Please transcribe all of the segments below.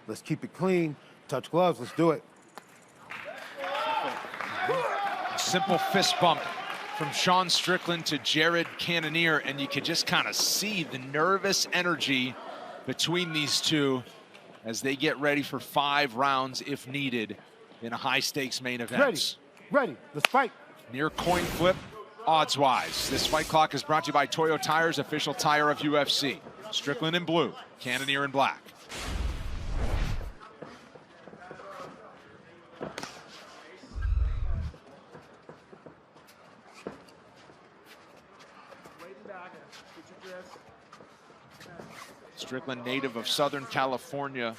Let's keep it clean. Touch gloves. Let's do it. Simple fist bump from Sean Strickland to Jared Cannonier, and you can just kind of see the nervous energy between these two as they get ready for 5 rounds if needed in a high-stakes main event. Ready. Let's fight. Near coin flip, odds-wise. This fight clock is brought to you by Toyo Tires, official tire of UFC. Strickland in blue, Cannonier in black. Strickland, native of Southern California,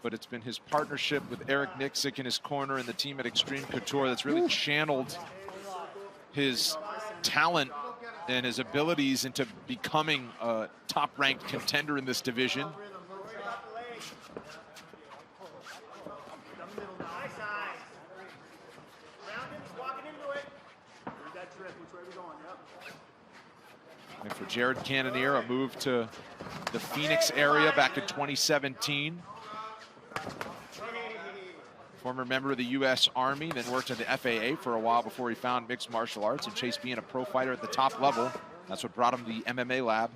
but it's been his partnership with Eric Nixick in his corner and the team at Extreme Couture that's really channeled his talent and his abilities into becoming a top-ranked contender in this division. And for Jared Cannonier, a move to the Phoenix area back in 2017. Former member of the U.S. Army, then worked at the FAA for a while before he found mixed martial arts and chased being a pro fighter at the top level. That's what brought him to the MMA lab.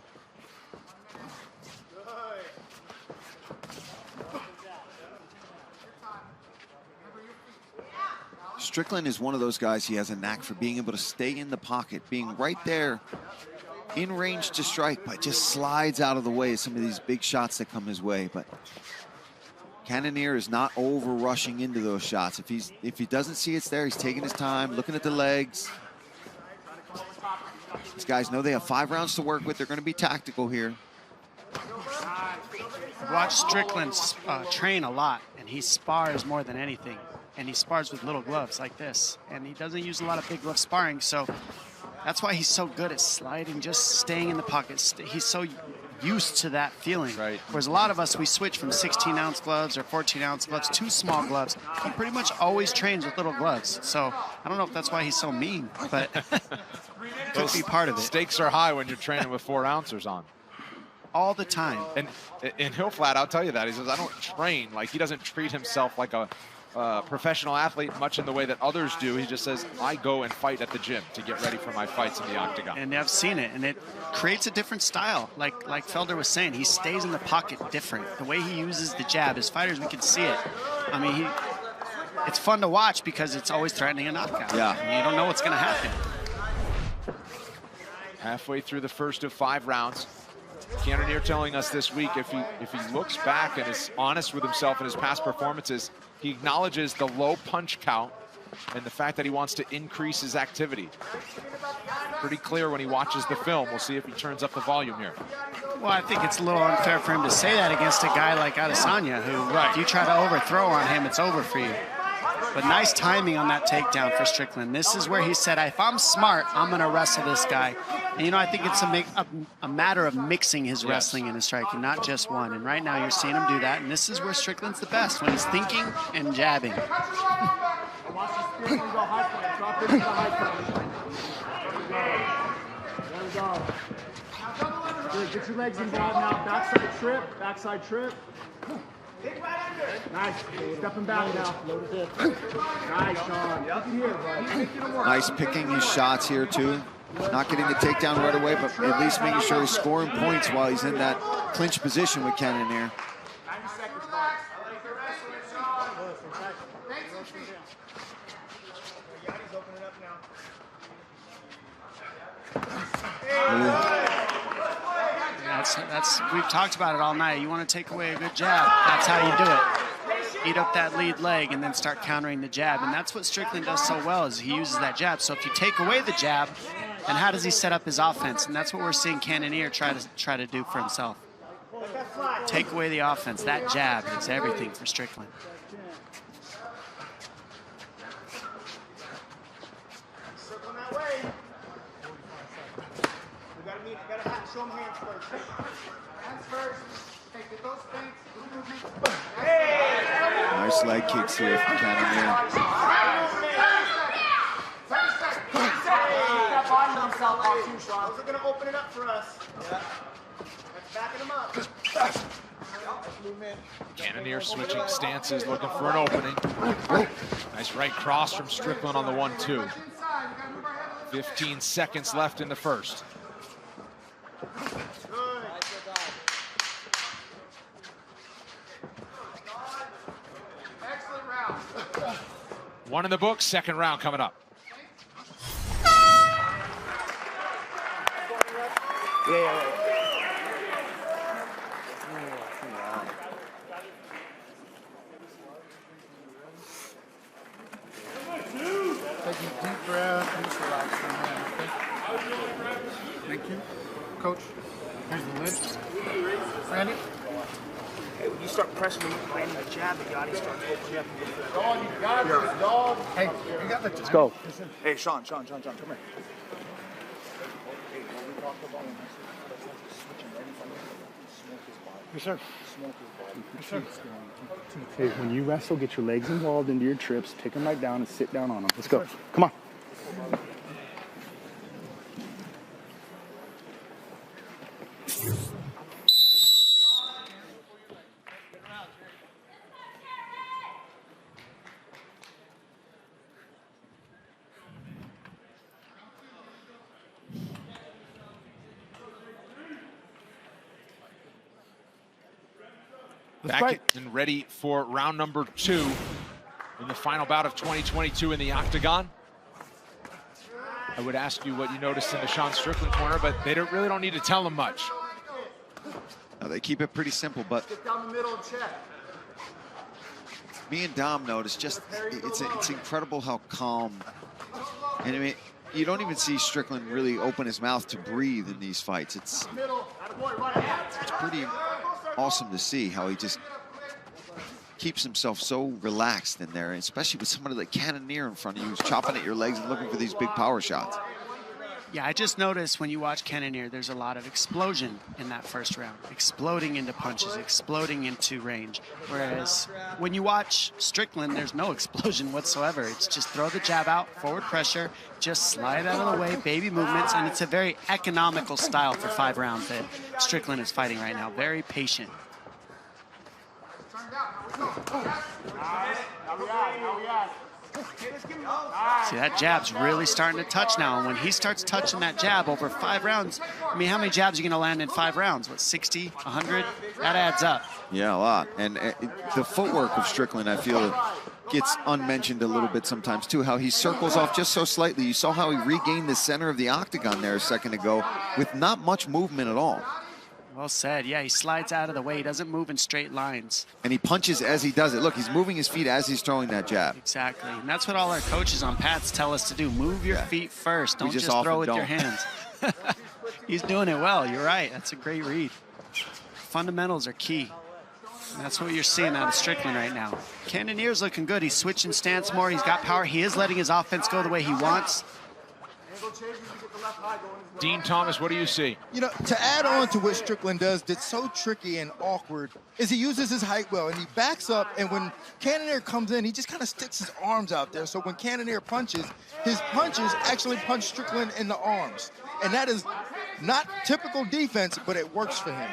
Strickland is one of those guys, he has a knack for being able to stay in the pocket, being right there in range to strike, but just slides out of the way of some of these big shots that come his way. But Cannonier is not over rushing into those shots. If he doesn't see it's there, he's taking his time, looking at the legs. These guys know they have 5 rounds to work with. They're going to be tactical here. I've watched Strickland train a lot, and he spars more than anything. And he spars with little gloves like this. And he doesn't use a lot of big glove sparring, so that's why he's so good at sliding, just staying in the pocket. He's so used to that feeling. Right. Whereas a lot of us, we switch from 16-ounce gloves or 14-ounce gloves to small gloves. He pretty much always trains with little gloves. So I don't know if that's why he's so mean, but could be part of it. Stakes are high when you're training with 4-ouncers on. All the time. And he'll flat out tell you that. He says, I don't train. Like, he doesn't treat himself like a professional athlete much in the way that others do. He just says, I go and fight at the gym to get ready for my fights in the octagon. And I've seen it, and it creates a different style. Like Felder was saying, he stays in the pocket different. The way he uses the jab, his fighters, we can see it. I mean, it's fun to watch because it's always threatening a knockout. Yeah. I mean, you don't know what's going to happen. Halfway through the first of 5 rounds. Cannonier telling us this week, if he looks back and is honest with himself in his past performances, he acknowledges the low punch count and the fact that he wants to increase his activity. Pretty clear when he watches the film. We'll see if he turns up the volume here. Well, I think it's a little unfair for him to say that against a guy like Adesanya, who, if you try to overthrow on him, it's over for you. But nice timing on that takedown for Strickland. This is where he said, if I'm smart, I'm going to wrestle this guy. And, you know, I think it's a matter of mixing his wrestling and his striking, not just one. And right now you're seeing him do that. And this is where Strickland's the best, when he's thinking and jabbing. Good, get your legs involved now. Backside trip. Nice. Stepping back now. Nice, Sean. Nice picking his shots here, too. Not getting the takedown right away, but at least making sure he's scoring points while he's in that clinch position with Cannonier. We've talked about it all night. You want to take away a good jab, that's how you do it. Eat up that lead leg and then start countering the jab. And that's what Strickland does so well, is he uses that jab. So if you take away the jab, then how does he set up his offense? And that's what we're seeing Cannonier try to do for himself. Take away the offense. That jab is everything for Strickland. Show him hands first. Hands first. Take those things. Nice leg kicks here from Cannonier. Those are going to open it up for us. Yeah. That's backing him up. Cannonier switching stances, looking for an opening. Nice right cross from Strickland on the 1-2. 15 seconds left in the first. One in the books, second round coming up. Take a deep breath and just relax for a minute, okay? Thank you. Coach, here's the lid. Randy? Hey, when you start pressing and landing the jab, the Gotti starts opening up. Dog, you got this, dog. Hey, you got the time. Let's go. Hey, Sean, come here. Hey, when we walk the ball, switching right in front of him. Smoke his body. Yes, sir. Smoke his body. Yes, sir. Hey, when you wrestle, get your legs involved into your trips, take them right down and sit down on them. Let's go. Come on. Back and ready for round number 2 in the final bout of 2022 in the Octagon. I would ask you what you noticed in the Sean Strickland corner, but they really don't need to tell them much. No, they keep it pretty simple, but Get down the middle and check. me and Dom noticed just it's incredible how calm. And I mean, you don't even see Strickland really open his mouth to breathe in these fights. It's pretty awesome to see how he just keeps himself so relaxed in there, especially with somebody like Cannonier in front of you who's chopping at your legs and looking for these big power shots. Yeah, I just noticed when you watch Cannonier, there's a lot of explosion in that first round. Exploding into punches, exploding into range. Whereas when you watch Strickland, there's no explosion whatsoever. It's just throw the jab out, forward pressure, just slide out of the way, baby movements, and it's a very economical style for 5 rounds that Strickland is fighting right now. Very patient. See, that jab's really starting to touch now. And when he starts touching that jab over 5 rounds, I mean, how many jabs are you going to land in 5 rounds? What, 60, 100? That adds up. Yeah, a lot. And the footwork of Strickland, I feel, gets unmentioned a little bit sometimes, too. How he circles off just so slightly. You saw how he regained the center of the octagon there a second ago with not much movement at all. Well said. Yeah, he slides out of the way. He doesn't move in straight lines. And he punches as he does it. Look, he's moving his feet as he's throwing that jab. Exactly. And that's what all our coaches on pads tell us to do. Move your feet first. Don't just throw with your hands. He's doing it well. You're right. That's a great read. Fundamentals are key. And that's what you're seeing out of Strickland right now. Cannonier's looking good. He's switching stance more. He's got power. He is letting his offense go the way he wants. Dean Thomas, what do you see? You know, to add on to what Strickland does that's so tricky and awkward is he uses his height well, and he backs up, and when Cannonier comes in, he just kind of sticks his arms out there. So when Cannonier punches, his punches actually punch Strickland in the arms. And that is not typical defense, but it works for him.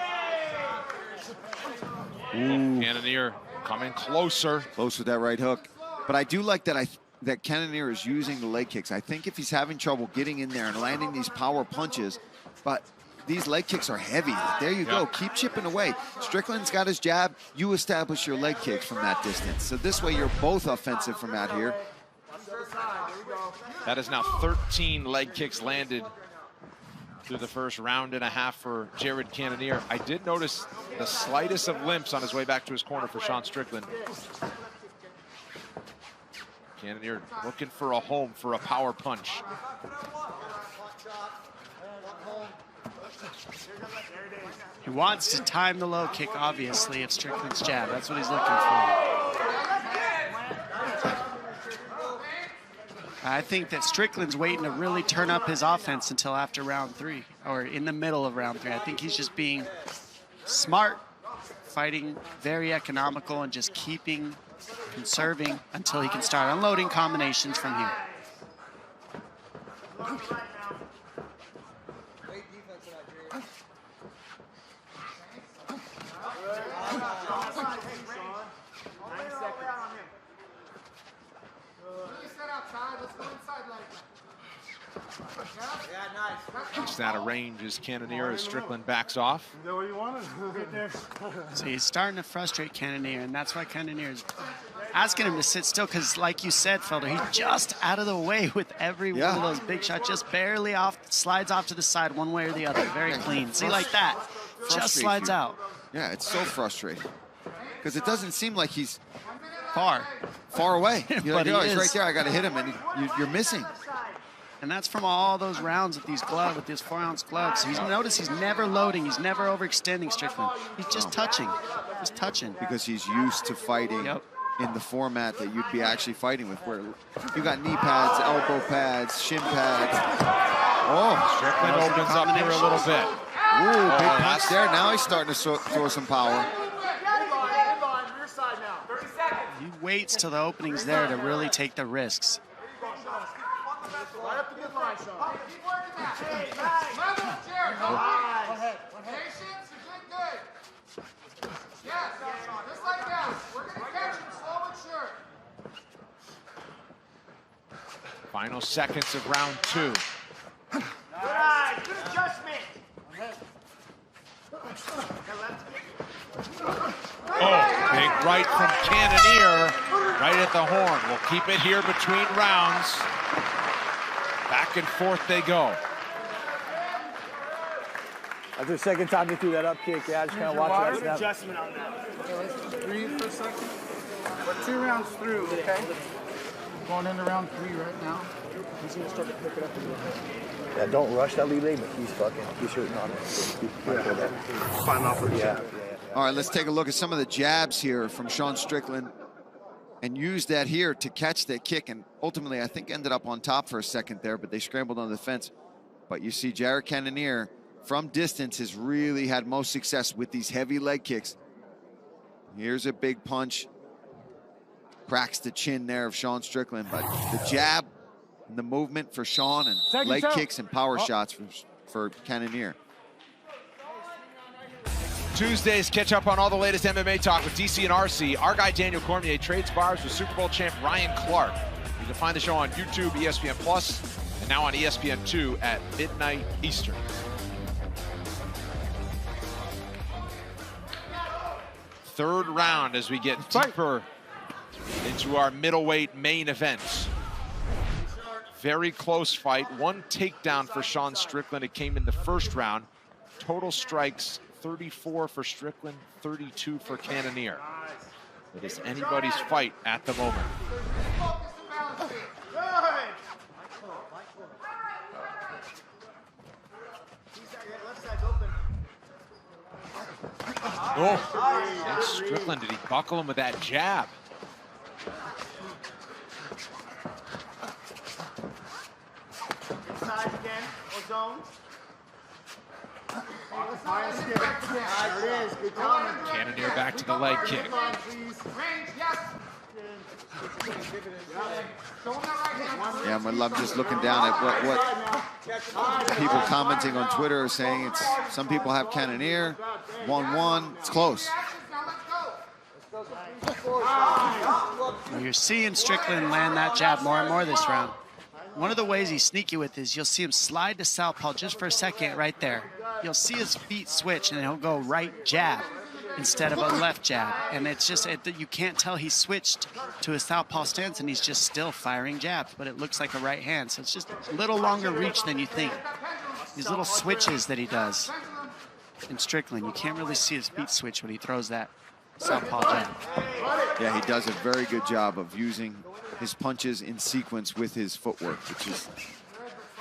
Cannonier coming closer. Close with that right hook. But I do like that that Cannonier is using the leg kicks. I think if he's having trouble getting in there and landing these power punches, but these leg kicks are heavy. There you go. Keep chipping away. Strickland's got his jab. You establish your leg kicks from that distance. So this way you're both offensive from out here. That is now 13 leg kicks landed through the first round and a half for Jared Cannonier. I did notice the slightest of limps on his way back to his corner for Sean Strickland. Cannonier looking for a home for a power punch. He wants to time the low kick, obviously, of Strickland's jab. That's what he's looking for. I think that Strickland's waiting to really turn up his offense until after round 3, or in the middle of round 3. I think he's just being smart, fighting very economical, and just conserving until he can start unloading combinations from here. Just out of range as Cannonier as Strickland backs off. Is that what you wanted? Get there. So he's starting to frustrate Cannonier, and that's why Cannonier is asking him to sit still, because like you said, Felder, he's just out of the way with every one of those big shots, just barely off, slides off to the side one way or the other, very clean. See, like that, just slides out. Yeah, it's so frustrating because it doesn't seem like he's far away. You're like, But he oh, he's is. right there, I gotta hit him, and you're missing. And that's from all those rounds with these gloves, with these 4-ounce gloves. He's noticed he's never loading, he's never overextending Strickland. He's just touching, just touching. Because he's used to fighting in the format that you'd be actually fighting with, where you got knee pads, elbow pads, shin pads. Oh, Strickland opens up here a little bit. Ooh, big punch there. Now he's starting to throw some power. He waits till the opening's there to really take the risks. Final seconds of round 2. Good adjustment. Oh, big right from Cannonier, right at the horn. We'll keep it here between rounds. Back and forth they go. After the second time he threw that up kick, yeah, I just kind of watched it. Adjustment on that. Okay, let's breathe for a second. We're 2 rounds through, okay? Going into round 3 right now. He's gonna start to pick it up a little bit. Yeah, don't rush that lead leg, but he's shooting on it. Climb off of Yeah. All right, let's take a look at some of the jabs here from Sean Strickland, and use that here to catch that kick, and ultimately I think ended up on top for a second there, but they scrambled on the fence. But you see Jared Cannonier from distance has really had most success with these heavy leg kicks. Here's a big punch, cracks the chin there of Sean Strickland, but the jab and the movement for Sean, and leg kicks and power shots for Cannonier. Tuesdays, catch up on all the latest MMA talk with DC and RC. Our guy Daniel Cormier trades bars with Super Bowl champ Ryan Clark. You can find the show on YouTube, ESPN Plus, and now on ESPN2 at midnight Eastern. Third round as we get deeper into our middleweight main events. Very close fight. 1 takedown for Sean Strickland. It came in the first round. Total strikes 34 for Strickland, 32 for Cannonier. It is anybody's fight at the moment. Oh, and Strickland, did he buckle him with that jab? Side again, or zone. Cannonier back to the leg kick. Yeah, I'm just looking down at what people commenting on Twitter are saying. It's some people have Cannonier, 1-1. It's close. You're seeing Strickland land that jab more and more this round. One of the ways he's sneaky with is you'll see him slide to southpaw just for a second right there. You'll see his feet switch, and he'll go right jab instead of a left jab. And it's just, you can't tell he switched to a southpaw stance, and he's just still firing jabs, but it looks like a right hand. So it's just a little longer reach than you think. These little switches that he does in Strickland, you can't really see his feet switch when he throws that southpaw jab. Yeah, he does a very good job of using his punches in sequence with his footwork, which is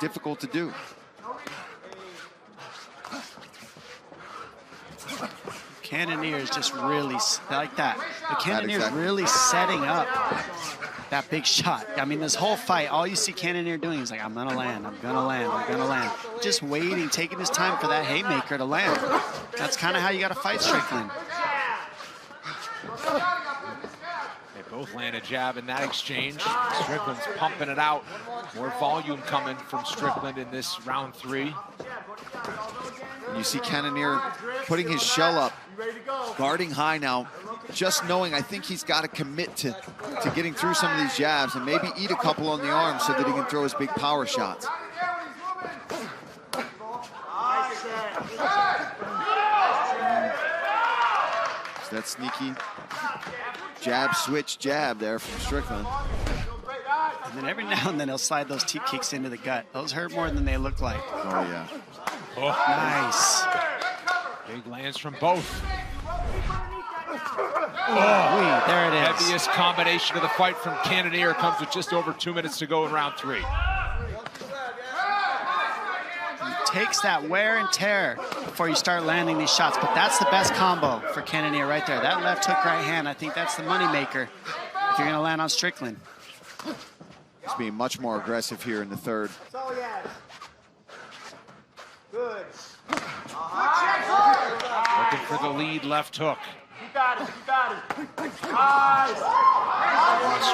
difficult to do. Cannonier is just really like that. The Cannonier is really setting up that big shot. I mean, this whole fight, all you see Cannonier doing is like, I'm gonna land, I'm gonna land, I'm gonna land. Just waiting, taking his time for that haymaker to land. That's kind of how you gotta fight Strickland. They both land a jab in that exchange. Strickland's pumping it out. More volume coming from Strickland in this round 3. You see Cannonier putting his shell up, guarding high now, just knowing I think he's got to commit to getting through some of these jabs and maybe eat a couple on the arm so that he can throw his big power shots. That sneaky jab, switch, jab there from Strickland. And then every now and then he'll slide those teep kicks into the gut. Those hurt more than they look like. Oh, yeah. Oh. Nice. Big lands from both. Oh, there it is. Heaviest combination of the fight from Cannonier comes with just over 2 minutes to go in round 3. He takes that wear and tear before you start landing these shots, but that's the best combo for Cannonier right there. That left hook, right hand, I think that's the moneymaker if you're gonna land on Strickland. He's being much more aggressive here in the third. Good. Looking for the lead left hook. You got it. You got it. Nice.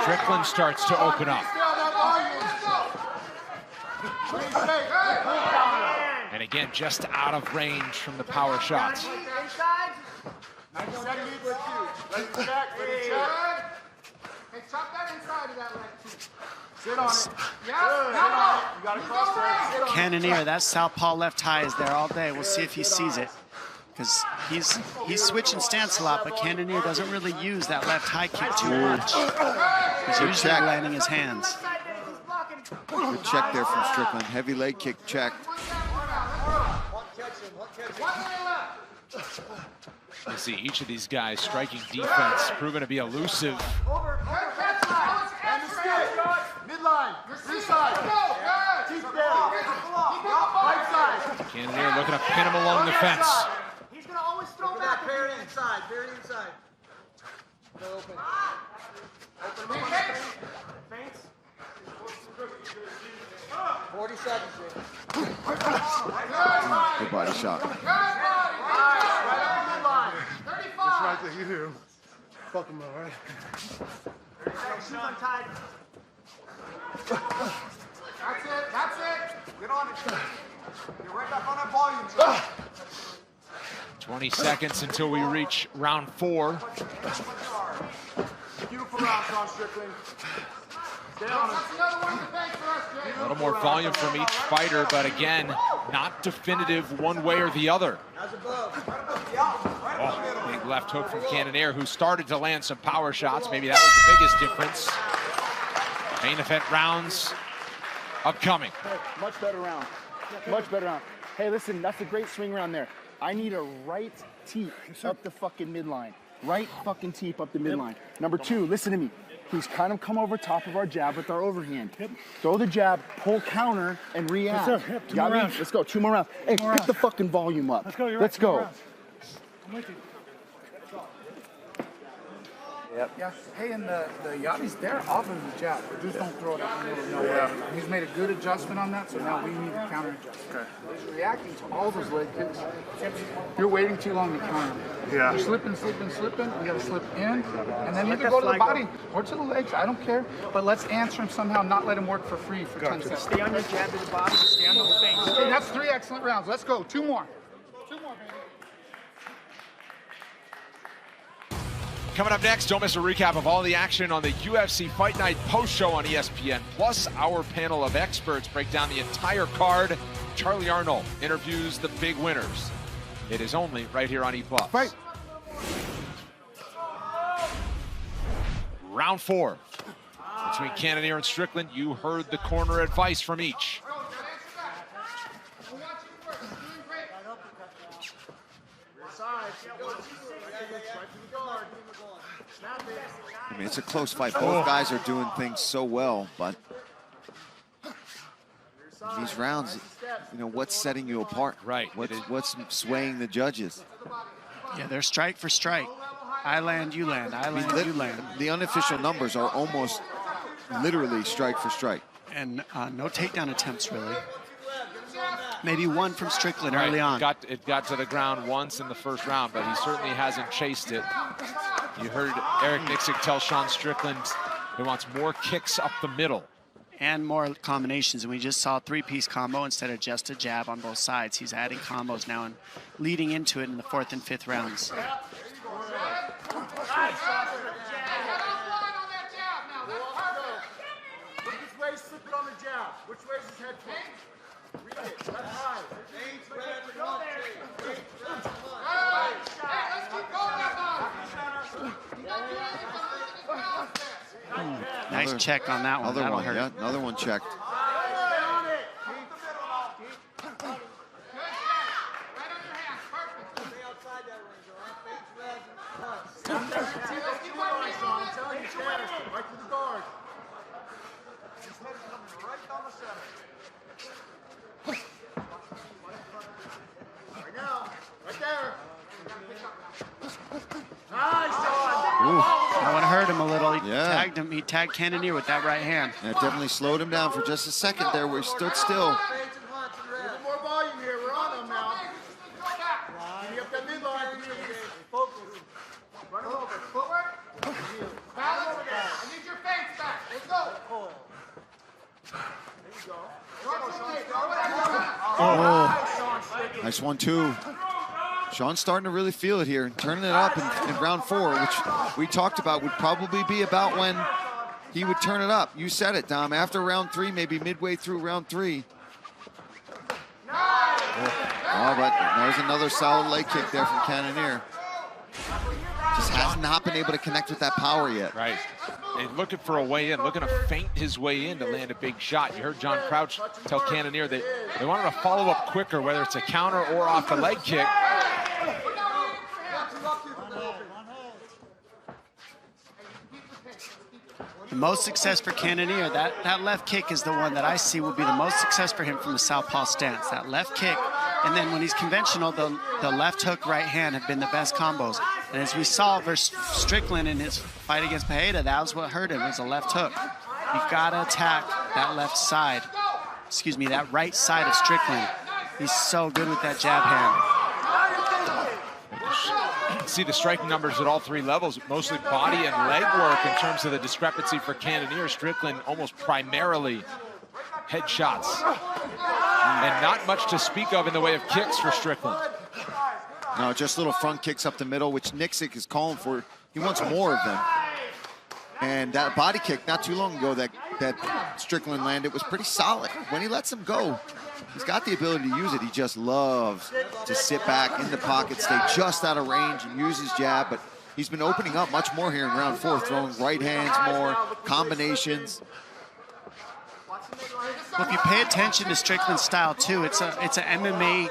Strickland starts to open up. And again, just out of range from the power shots. Let it check. Hey, chop that inside of that leg too. Sit on it. Yeah. You got to cross there. Sit on it. Cannonier, that southpaw left high is there all day. We'll see if he sees it. Because he's switching stance a lot, but Cannonier doesn't really use that left high kick too much. He's usually landing his hands. Good check there from Strickland. Heavy leg kick check. You see each of these guys striking defense, proven to be elusive. Midline. Inside. Keep down. Right side. Cannonier looking to pin him along the fence. He's going to always throw back. Very inside. Very inside. Go open. Open. Feints. 40 seconds. Good body shot. That's right there, you do. Fuck him, all right? Shoes untied. That's it. Get on it. Get right back on that volume. 20 seconds until we reach round 4. Beautiful round, Sean Strickland. Stay on him. A little more volume from each fighter, but again, not definitive one way or the other. Oh, big left hook from Cannonier, who started to land some power shots. Maybe that was the biggest difference. Main event rounds upcoming. Hey, much better round. Much better round. Hey, listen, that's a great swing round there. I need a right teep up the fucking midline. Right fucking teep up the midline. Number 2, listen to me. He's kind of come over top of our jab with our overhand. Throw the jab, pull counter, and react. Yes, sir. Yep, 2 more rounds. Let's go, 2 more rounds. Hey, pick the fucking volume up. Let's go, you're Let's right. 2 more go. rounds. I'm with you. Yeah. Hey, and the Yabis, they're off of the jab. Just don't throw it out in the middle of nowhere. He's made a good adjustment on that, so now we need to counter adjust. Okay. He's reacting to all those leg kicks. You're waiting too long to counter. Yeah. You're slipping. You gotta slip in, and then either go to the body or to the legs. I don't care. But let's answer him somehow, not let him work for free for 10 seconds. Stay on your jab to the body, stay on those things. Hey, that's 3 excellent rounds. Let's go. 2 more. 2 more, baby. Coming up next, don't miss a recap of all the action on the UFC Fight Night post show on ESPN. Plus, our panel of experts break down the entire card. Charlie Arnold interviews the big winners. It is only right here on E+. Fight. Round 4. Between Cannonier and Strickland, you heard the corner advice from each. I mean, it's a close fight. Both guys are doing things so well, but these rounds, you know, what's setting you apart? Right. What's swaying the judges? Yeah, they're strike for strike. I land, you land. I land, you land. The unofficial numbers are almost literally strike for strike. And no takedown attempts, really. Maybe one from Strickland Right. early on. It got to the ground once in the first round, but he certainly hasn't chased it. You heard Eric Nixick tell Sean Strickland he wants more kicks up the middle. And more combinations. And we just saw a 3-piece combo instead of just a jab on both sides. He's adding combos now and leading into it in the 4th and 5th rounds. Which way is slipping on the jab? Which way is his head pointing? Read it. Left high. Hey, let's keep going, Nice check on that one. Another That'll one, hurt. yeah, another one checked. That one hurt him a little. He Yeah. tagged him. He tagged Cannonier with that right hand. That definitely slowed him down for just a second there where he stood still. More volume here. We're on them now. Give me up that midline. Focus. Run him over. Footwork. Balance. I need your face back. Let's go. Nice one, too. Sean's starting to really feel it here, turning it up in round 4, which we talked about would probably be about when he would turn it up. You said it, Dom. After round 3, maybe midway through round 3. Oh, but there's another solid leg kick there from Cannonier. Just has not been able to connect with that power yet. Right. And looking for a way in, looking to feint his way in to land a big shot. You heard John Crouch tell Cannonier that they wanted to follow up quicker, whether it's a counter or off the leg kick. The most success for Cannonier, that left kick is the one that I see will be the most success for him from the southpaw stance. That left kick, and then when he's conventional, the left hook, right hand have been the best combos. And as we saw versus Strickland in his fight against Pereira, that was what hurt him, was a left hook. You've got to attack that left side, excuse me, that right side of Strickland. He's so good with that jab hand. See the striking numbers at all 3 levels, mostly body and leg work in terms of the discrepancy for Cannonier. Strickland almost primarily head shots. And not much to speak of in the way of kicks for Strickland. No, just little front kicks up the middle, which Nixick is calling for. He wants more of them. And that body kick not too long ago that Strickland landed was pretty solid. When he lets him go, he's got the ability to use it. He just loves to sit back in the pocket, stay just out of range, and use his jab. But he's been opening up much more here in round 4, throwing right hands more, combinations. Well, if you pay attention to Strickland's style too, it's an MMA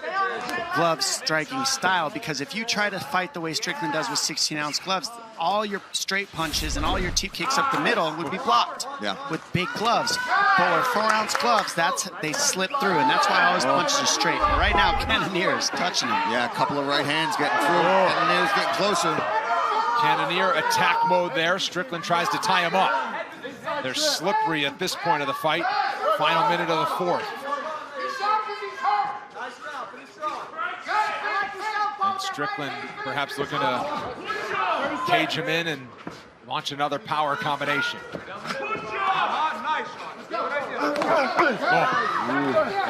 glove striking style, because if you try to fight the way Strickland does with 16-ounce gloves, all your straight punches and all your teep kicks up the middle would be blocked with big gloves. But with 4-ounce gloves, they slip through, and that's why I always punches are straight. But right now, Cannonier is touching him. Yeah, a couple of right hands getting through. Cannonier's getting closer. Cannonier attack mode there. Strickland tries to tie him up. They're slippery at this point of the fight. Final minute of the 4th. And Strickland perhaps looking to cage him in and launch another power combination. There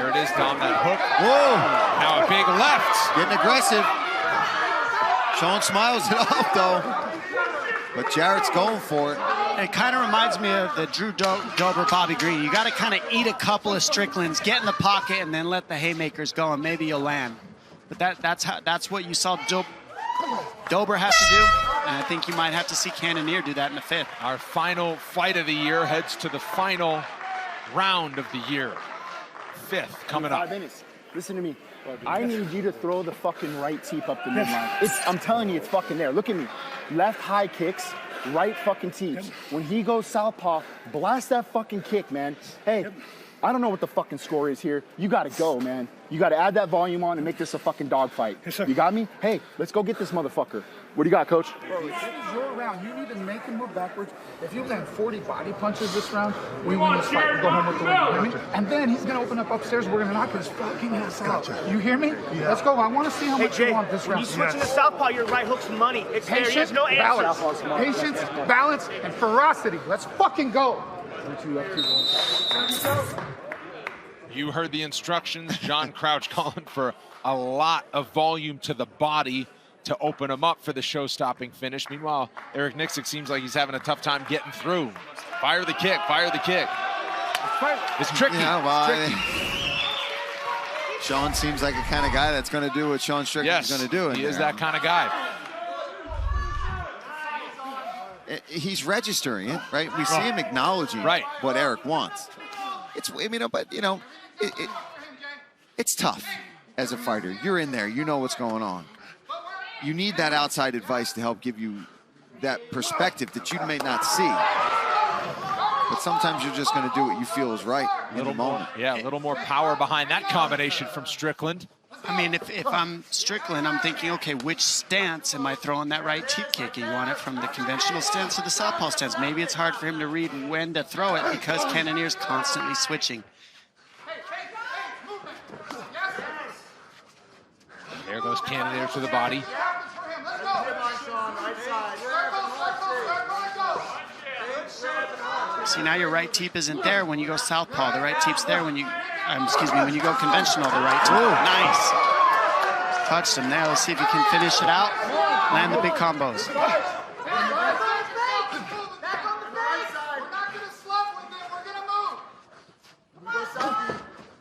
it is, Dom, that hook. Whoa! Now a big left. Getting aggressive. Sean smiles it off, though. But Jarrett's going for it. It kind of reminds me of the Drew Dober, Bobby Green. You got to kind of eat a couple of Stricklands, get in the pocket, and then let the haymakers go, and maybe you'll land. But that's what you saw Dober have to do, and I think you might have to see Cannonier do that in the 5th. Our final fight of the year heads to the final round of the year. 5th coming up. 5 minutes. Listen to me. I need you to throw the fucking right teep up the midline. I'm telling you, it's fucking there. Look at me. Left high kicks, right fucking teeps. When he goes southpaw, blast that fucking kick, man. Hey, I don't know what the fucking score is here. You gotta go, man. You gotta add that volume on and make this a fucking dogfight. Yes, you got me? Hey, let's go get this motherfucker. What do you got, coach? Bro, this is your round. You need to make him move backwards. If you land 40 body punches this round, we win this fight. We go home with the win. You hear me? And then he's going to open up upstairs. We're going to knock his fucking ass out. You hear me? Yeah. Let's go. I want to see how much you want this round. You switching to southpaw, your right hook's money. It's there. He has no answers. Patience, balance, and ferocity. Let's fucking go. You heard the instructions. John Crouch calling for a lot of volume to the body to open him up for the show-stopping finish. Meanwhile, Eric Nixick seems like he's having a tough time getting through. Fire the kick, fire the kick. It's tricky. Yeah, well, it's tricky. Sean seems like a kind of guy that's going to do what Sean Strickland's going to do. He is that kind of guy. he's registering it, right? We see him acknowledging what Eric wants. It's, but it's tough as a fighter. You're in there, you know what's going on. You need that outside advice to help give you that perspective that you may not see. But sometimes you're just going to do what you feel is right in the moment. Yeah, a little more power behind that combination from Strickland. I mean, if I'm Strickland, I'm thinking, okay, which stance am I throwing that right cheek kick? You want it from the conventional stance or the southpaw stance? Maybe it's hard for him to read when to throw it because Cannonier's constantly switching. There goes Cannonier to the body. See, now your right teep isn't there when you go southpaw. The right teep's there when you, when you go conventional, the right teep. Nice. Touched him there. Let's see if he can finish it out. Land the big combos.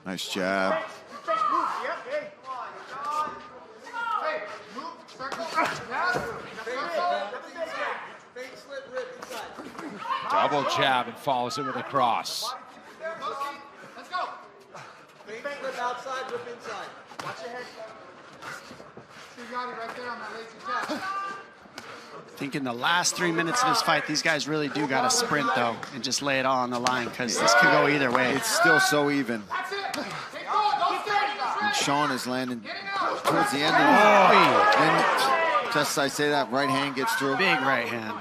Nice jab. Double jab and follows it with a cross. Let's go. Flip outside, whip inside. Watch your head. You got it right there on that lazy jab. I think in the last 3 minutes of this fight, these guys really do got to sprint, though, and just lay it all on the line, because this could go either way. It's still so even. And Sean is landing towards the end of the and just as I say that, right hand gets through. Big right hand.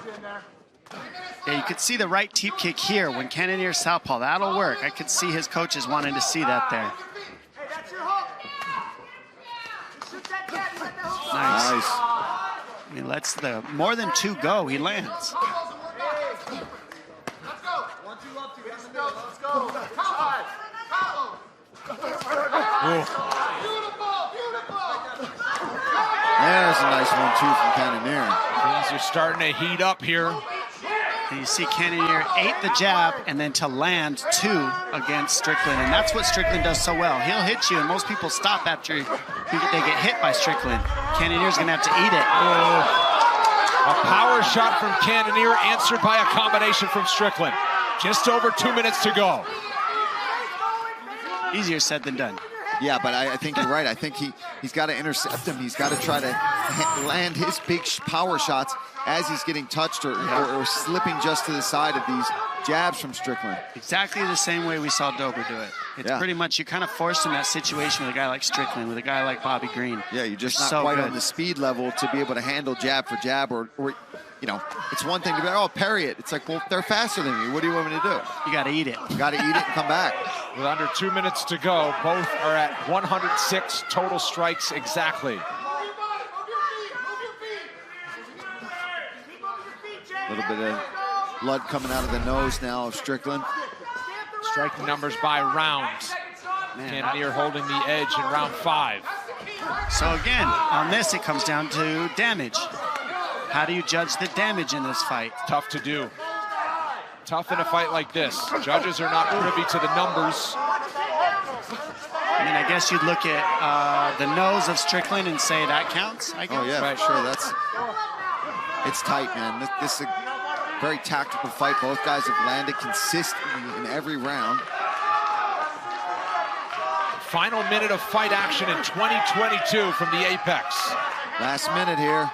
Yeah, you could see the right teep kick here when Cannonier southpaw. That'll work. I could see his coaches wanting to see that there. Nice. He lets the more than two go. He lands. Let's go. 1, 2, up 2. Let's go. There's a nice 1-2 from Cannonier. Things are starting to heat up here. And you see Cannonier ate the jab and then to land 2 against Strickland. And that's what Strickland does so well. He'll hit you, and most people stop after they get hit by Strickland. Cannonier's going to have to eat it. A power shot from Cannonier answered by a combination from Strickland. Just over 2 minutes to go. Easier said than done. Yeah, but I think you're right. I think he's got to intercept him. He's got to try to land his big power shots as he's getting touched or slipping just to the side of these jabs from Strickland. Exactly the same way we saw Dober do it. It's pretty much, you kind of forced him that situation with a guy like Strickland, with a guy like Bobby Green. Yeah, you're just not quite on the speed level to be able to handle jab for jab or you know, it's one thing to be like, oh, parry it. It's like, well, they're faster than me. What do you want me to do? You got to eat it. You got to eat it and come back. With under 2 minutes to go, both are at 106 total strikes exactly. A little bit of blood coming out of the nose now of Strickland. Striking numbers by rounds. Cannonier holding the edge in round 5. So again, on this, it comes down to damage. How do you judge the damage in this fight? Tough to do. Tough in a fight like this. Judges are not privy to the numbers. I mean, I guess you'd look at the nose of Strickland and say that counts, I guess. Oh, yeah, for sure. It's tight, man. This is a very tactical fight. Both guys have landed consistently in every round. Final minute of fight action in 2022 from the Apex. Last minute here.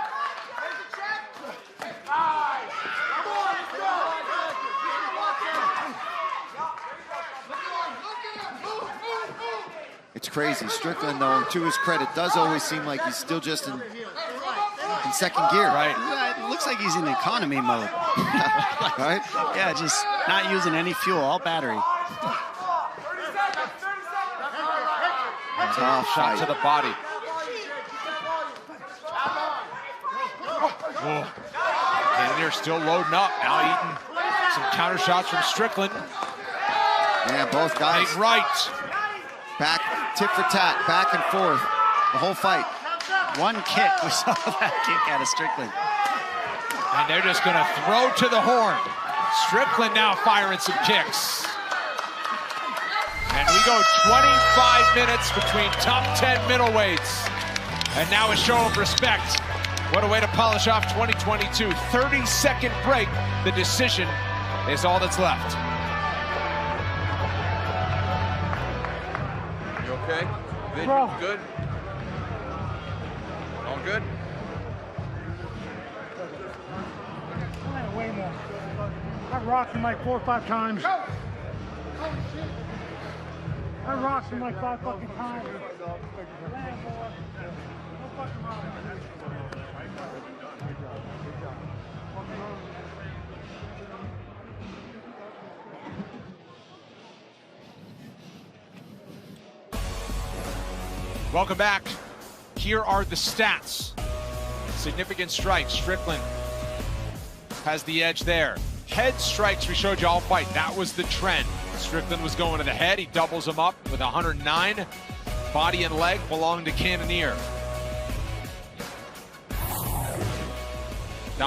It's crazy. Strickland, though, to his credit, does always seem like he's still just in second gear. Right. Yeah, it looks like he's in economy mode. Right? Yeah, just not using any fuel, all battery. Tough Shot to the body. Cannonier still loading up, now eating some counter shots from Strickland. Yeah, both guys. Big right. Back, tit for tat, back and forth, the whole fight. One kick, we saw that kick out of Strickland. And they're just gonna throw to the horn. Strickland now firing some kicks. And we go 25 minutes between top 10 middleweights. And now a show of respect What a way to polish off 2022. 30-second break. The decision is all that's left. You okay? Vision Bro. good? All good? Way more. I rocked him like 4 or 5 times. I rocked him like 5 fucking times. Welcome back. Here are the stats. Significant strikes. Strickland has the edge there. Head strikes, we showed you all fight. That was the trend. Strickland was going to the head. He doubles him up with 109. Body and leg belong to Cannonier.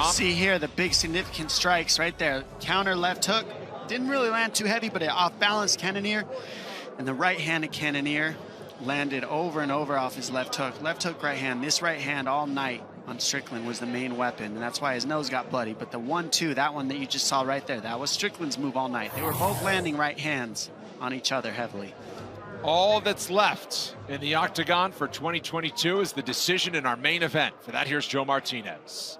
See here the big significant strikes right there. Counter left hook. Didn't really land too heavy, but it off-balanced Cannonier. And the right-handed Cannonier landed over and over off his left hook. Left hook, right hand. This right hand all night on Strickland was the main weapon, and that's why his nose got bloody. But the 1-2, that one that you just saw right there, that was Strickland's move all night. They were both landing right hands on each other heavily. All that's left in the octagon for 2022 is the decision in our main event. For that, here's Joe Martinez.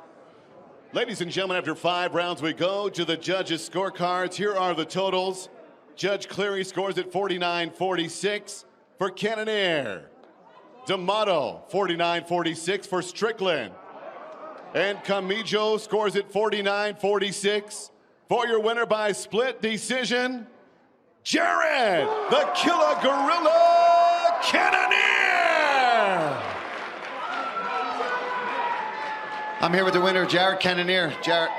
Ladies and gentlemen, after 5 rounds, we go to the judges' scorecards. Here are the totals. Judge Cleary scores at 49-46 for Cannonier. D'Amato, 49-46 for Strickland. And Camijo scores at 49-46 for your winner by split decision, Jared, the Killer Gorilla Cannonier! I'm here with the winner, Jared Cannonier. Jared,